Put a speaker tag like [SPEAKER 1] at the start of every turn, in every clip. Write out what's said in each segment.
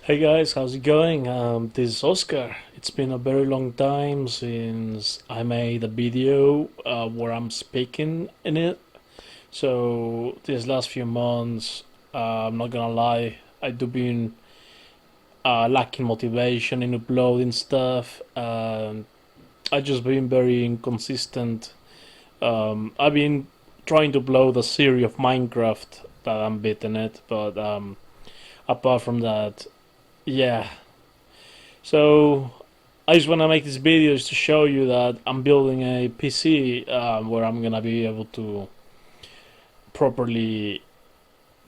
[SPEAKER 1] Hey guys, how's it going? This is Oscar. It's been a very long time since I made a video where I'm speaking in it. So these last few months, I'm not gonna lie, I do been lacking motivation in uploading stuff. I just been very inconsistent. I've been trying to upload a series of Minecraft that I'm beating it, but apart from that, yeah. So I just want to make this video just to show you that I'm building a PC where I'm gonna be able to properly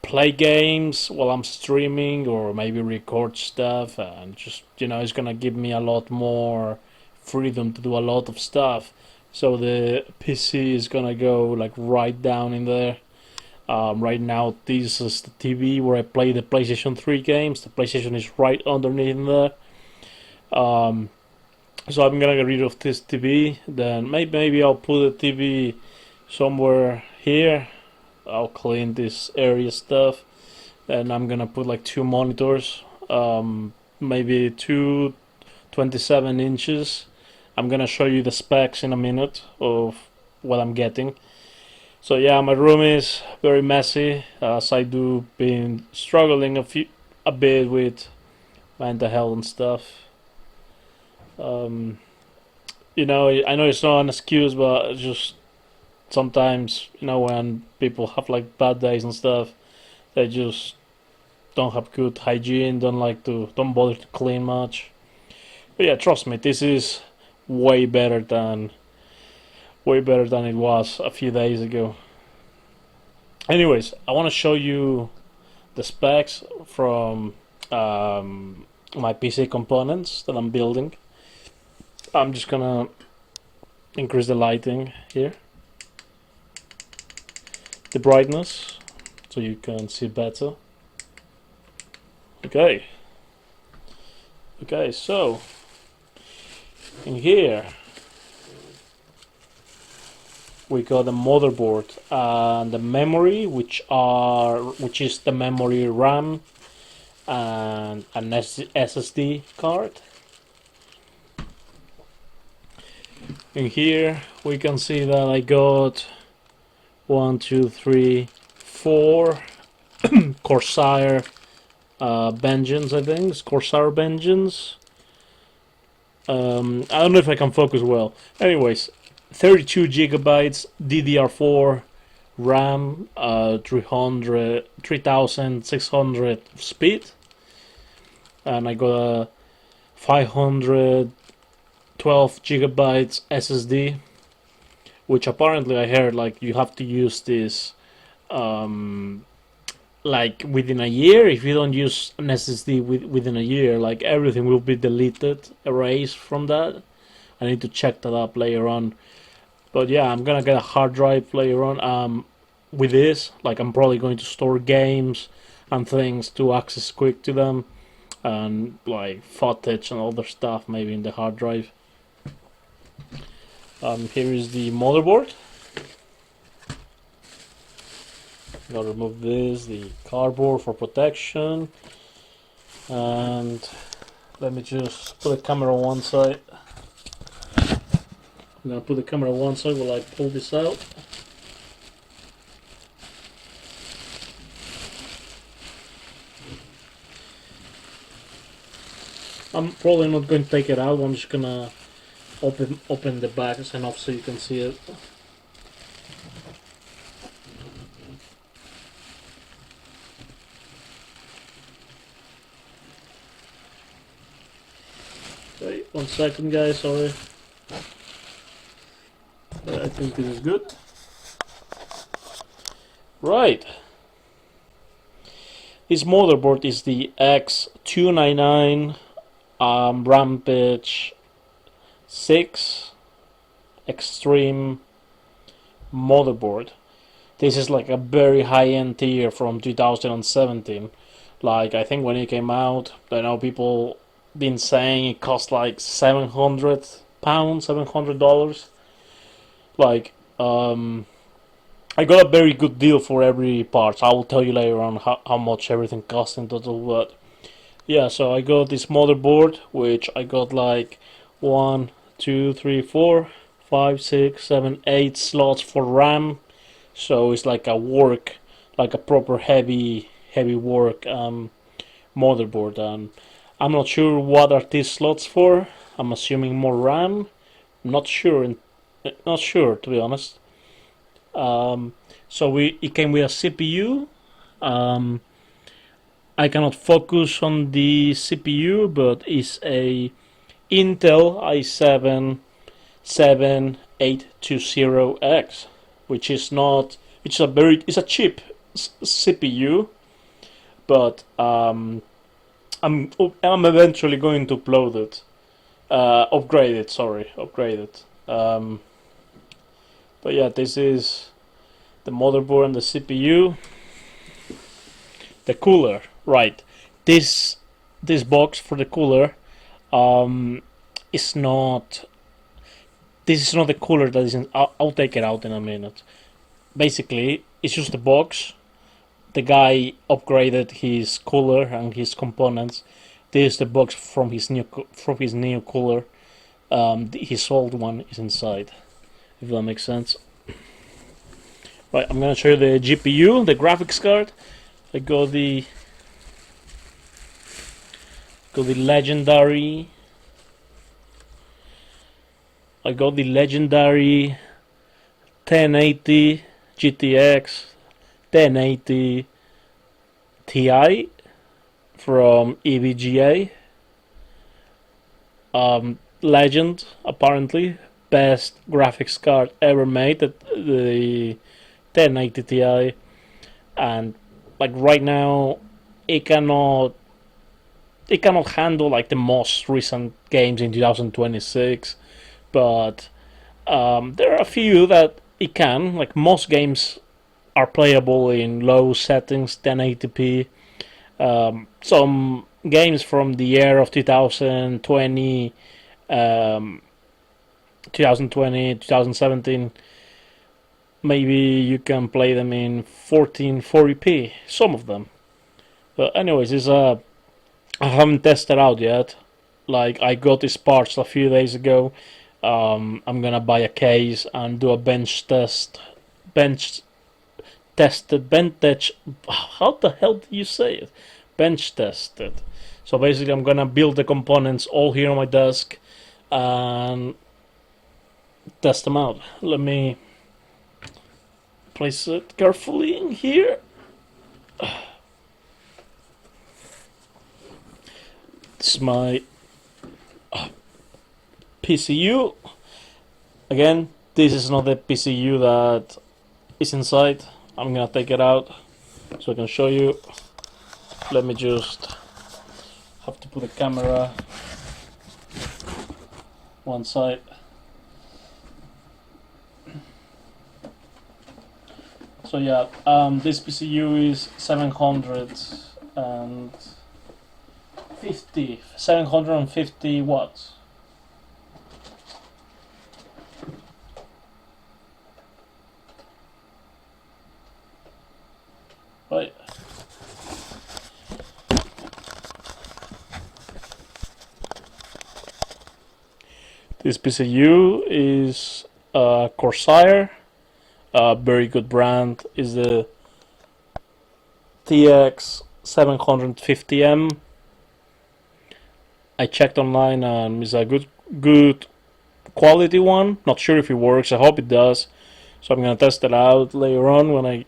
[SPEAKER 1] play games while I'm streaming or maybe record stuff, and just it's gonna give me a lot more freedom to do a lot of stuff. So the PC is gonna go like right down in there. Right now, this is the TV where I play the PlayStation 3 games. The PlayStation is right underneath in there. Um, So I'm gonna get rid of this TV. Then maybe I'll put the TV somewhere here. I'll clean this area stuff. Then I'm gonna put like two monitors. Maybe two 27 inches. I'm gonna show you the specs in a minute of what I'm getting. So yeah, my room is very messy as I do been struggling a bit with mental health and stuff. Um, I know it's not an excuse, but it's just sometimes, when people have like bad days and stuff, they just don't have good hygiene, don't bother to clean much. But yeah, trust me, this is way better than way better than it was a few days ago. Anyways, I want to show you the specs from my PC components that I'm building. I'm just gonna increase the lighting here, the brightness, so you can see better. Okay. Okay, so in here we got the motherboard and the memory, which is the memory RAM and an SSD card. In here we can see that I got 4 Corsair Vengeance, I think. It's Corsair Vengeance. I don't know if I can focus well. Anyways, 32 gigabytes DDR4 RAM, 3600 speed, and I got a 512 gigabytes SSD, which apparently I heard like you have to use this like within a year. If you don't use an SSD within a year, like everything will be deleted, erased from that. I need to check that up later on. But yeah, I'm gonna get a hard drive later on. With this, like I'm probably going to store games and things to access quick to them, and like footage and other stuff maybe in the hard drive. Here is the motherboard. Gotta remove this, the cardboard for protection, and let me just put the camera on one side. I'm gonna put the camera on one side while I pull this out. I'm probably not going to take it out. I'm just gonna open the back enough so you can see it. Okay, 1 second, guys. Sorry. I think this is good. Right. This motherboard is the X299 Rampage 6 Extreme motherboard. This is like a very high-end tier from 2017. Like I think when it came out, I know people been saying it cost like £700, $700. Like I got a very good deal for every part. I will tell you later on how much everything cost in total, but yeah, so I got this motherboard, which I got like 1, 2, 3, 4, 5, 6, 7, 8 slots for RAM. So it's like a work, like a proper heavy work motherboard. I'm not sure what are these slots for. I'm assuming more RAM. Not sure, not sure to be honest. Um, so it came with a CPU. Um, I cannot focus on the CPU, but it's a Intel i7 7820X, which is not, which is a very, it's a cheap CPU, but I'm eventually going to upload it, upgrade it. Sorry, upgrade it. But yeah, this is the motherboard and the CPU. The cooler, right? This this box for the cooler um, is not. This is not the cooler that is. I'll take it out in a minute. Basically, it's just the box. The guy upgraded his cooler and his components. This is the box from his new cooler. His old one is inside. If that makes sense. Right, I'm gonna show you the GPU, the graphics card. I got the legendary. I got the legendary 1080 GTX 1080 Ti from EVGA. Legend, apparently, best graphics card ever made. The 1080 Ti, and like right now, it cannot handle like the most recent games in 2026, but there are a few that it can. Like most games are playable in low settings, 1080p. Some games from the year of 2020, 2017, maybe you can play them in 1440p. Some of them. But anyways, I haven't tested out yet. Like I got these parts a few days ago. I'm gonna buy a case and do a bench tested, bench. How the hell do you say it? Bench tested. So basically, I'm gonna build the components all here on my desk and test them out. Let me place it carefully in here. This is my PCU. Again, this is not the PCU that is inside. I'm gonna take it out so I can show you. Let me just have to put the camera one side. So yeah, this PCU is 750 watts. Right. This PCU is Corsair. A very good brand is the TX 750M. I checked online and it's a good quality one. Not sure if it works. I hope it does. So I'm gonna test it out later on when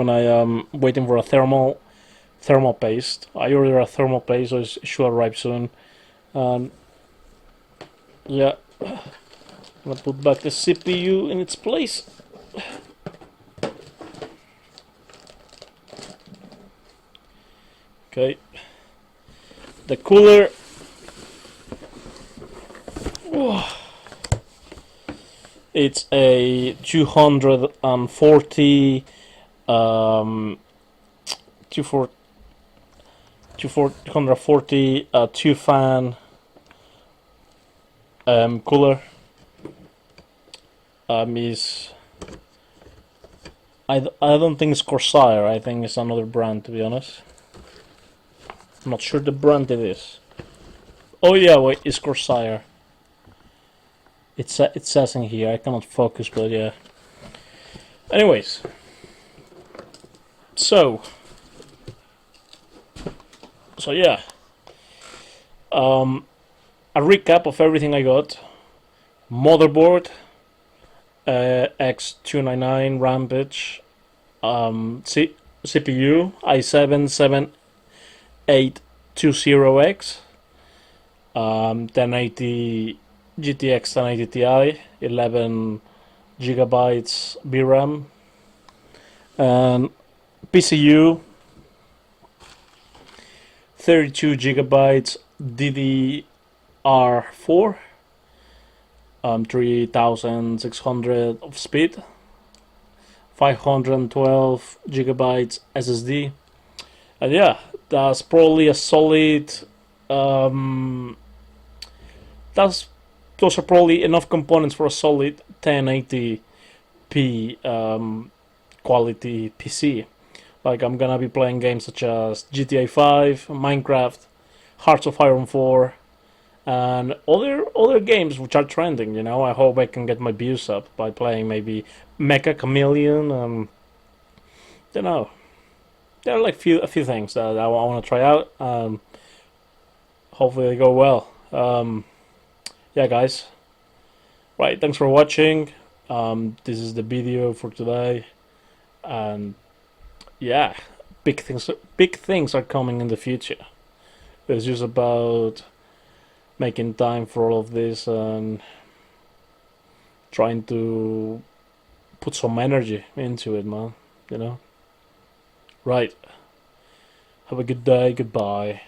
[SPEAKER 1] I am waiting for a thermal paste. I ordered a thermal paste, so it should arrive soon. Yeah, I'm gonna put back the CPU in its place. Okay, the cooler. It's a 240 240 two fan cooler. Is I don't think it's Corsair. I think it's another brand, to be honest. I'm not sure the brand it is. Oh yeah, wait, it's Corsair. It says in here. I cannot focus, but yeah. Anyways, so yeah, a recap of everything I got. Motherboard, X299 Rampage, CPU i7 7820X, 1080 GTX 1080 Ti, 11 gigabytes VRAM, and PCU 32 gigabytes DDR4, 3600 of speed, 512 gigabytes SSD, and yeah, that's probably a solid. Um, that's those are probably enough components for a solid 1080p quality PC. Like, I'm gonna be playing games such as GTA 5, Minecraft, Hearts of Iron 4, and other games which are trending. You know, I hope I can get my views up by playing maybe Mecha Chameleon. You know, there are like a few things that I want to try out. Hopefully they go well. Yeah, guys. Right, thanks for watching. This is the video for today, and yeah, big things are coming in the future. It's just about making time for all of this and trying to put some energy into it, man. You know. Right. Have a good day. Goodbye.